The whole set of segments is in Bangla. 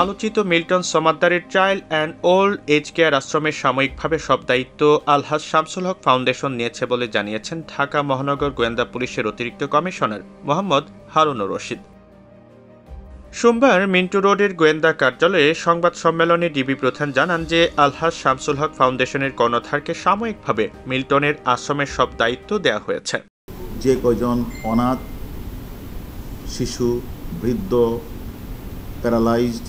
আলোচিত মিল্টন সমাদ্দারের child and old age care আশ্রমের সাময়িকভাবে সব দায়িত্ব আলহাজ শামসুল হক ফাউন্ডেশন নিয়েছে বলে জানিয়েছেন ঢাকা মহানগর গোয়েন্দা পুলিশের অতিরিক্ত কমিশনার মোহাম্মদ হারুনুর রশিদ। সোমবার মিন্টু রোডের গোয়েন্দা কার্যালয়ে সংবাদ সম্মেলনে ডিবি প্রধান জানান যে আলহাজ শামসুল হক ফাউন্ডেশনের কর্ণধারকে সাময়িকভাবে মিল্টনের আশ্রমের সব দায়িত্ব দেওয়া হয়েছে। যে কয়জন অনাথ শিশু, বৃদ্ধ, প্যারালাইজড,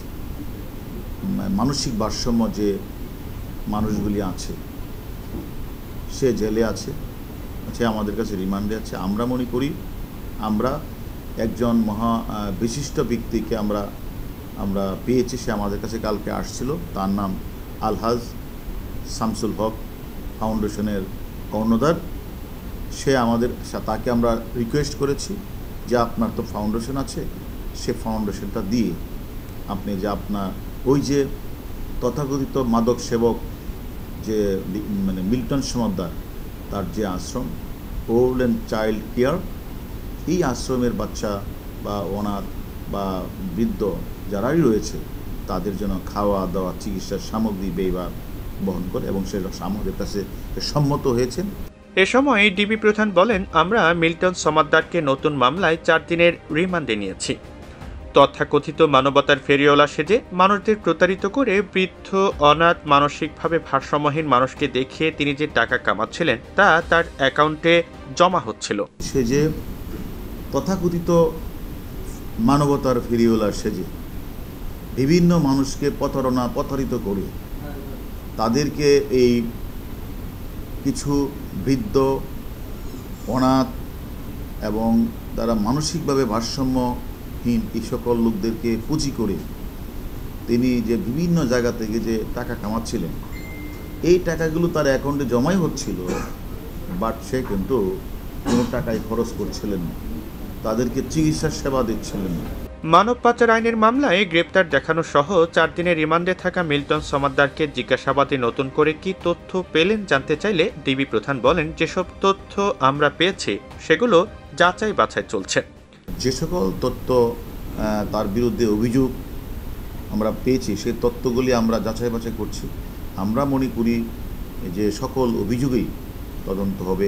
মানসিক ভারসাম্য যে মানুষগুলি আছে, সে জেলে আছে, আমাদের কাছে রিমান্ডে আছে। আমরা মনে করি আমরা একজন বিশিষ্ট ব্যক্তিকে আমরা পেয়েছি। সে আমাদের কাছে কালকে আসছিল। তার নাম আলহাজ শামসুল হক ফাউন্ডেশনের কর্ণধার। তাকে আমরা রিকোয়েস্ট করেছি যে আপনার তো ফাউন্ডেশন আছে, সে ফাউন্ডেশনটা দিয়ে আপনি যে আপনার ওই যে তথাকথিত মাদক সেবক যে মিল্টন সমাদ্দার, তার যে আশ্রম ওল্ড অ্যান্ড চাইল্ড কেয়ার, এই আশ্রমের বাচ্চা বা অনাথ বা বৃদ্ধ যারাই রয়েছে তাদের জন্য খাওয়া দাওয়া, চিকিৎসার সামগ্রী ব্যয়ভার বহন করে এবং সেটা আমাদের কাছে সম্মত হয়েছেন। এ সময় ডিবি প্রধান বলেন, আমরা মিল্টন সমাদ্দারকে নতুন মামলায় 4 দিনের রিমান্ডে নিয়েছি। তথাকথিত মানবতার ফেরিওয়ালা সেজে মানুষদের প্রতারিত করে বৃদ্ধ, অনাথ, মানসিকভাবে ভারসাম্যহীন মানুষকে দেখিয়ে তিনি যে টাকা কামাচ্ছিলেন তা তার অ্যাকাউন্টে জমা হচ্ছিল। সে যে তথাকথিত মানবতার ফেরিওয়ালা সেজে বিভিন্ন মানুষকে প্রতারিত করে তাদেরকে এই কিছু বৃদ্ধ, অনাথ এবং তারা মানসিকভাবে ভারসাম্যহীন এই সকল লোকদেরকে পুঁজি করে তিনি যে বিভিন্ন জায়গা থেকে যে টাকা কামাচ্ছিলেন, এই টাকাগুলো তার অ্যাকাউন্টে জমাই হচ্ছিল, বাট সে কিন্তু কোনো টাকায় খরচ করছিলেন না, তাদেরকে চিকিৎসার সেবা দিচ্ছিলেন না। মানব পাচার আইনের মামলায় গ্রেপ্তার দেখানো সহ 4 দিনের রিমান্ডে থাকা মিল্টন সমাদ্দারকে জিজ্ঞাসাবাদে নতুন করে কি তথ্য পেলেন জানতে চাইলে ডিবি প্রধান বলেন, যেসব তথ্য আমরা পেয়েছি সেগুলো যাচাই বাছাই চলছে। যে সকল তথ্য তার বিরুদ্ধে অভিযোগ আমরা পেয়েছি সেই তথ্যগুলি আমরা যাচাই বাছাই করছি। আমরা মনে করি যে সকল অভিযোগেই তদন্ত হবে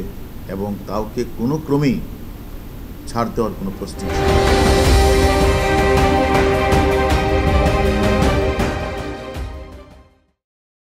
এবং কাউকে কোনো ক্রমেই ছাড় দেওয়ার কোনো প্রশ্ন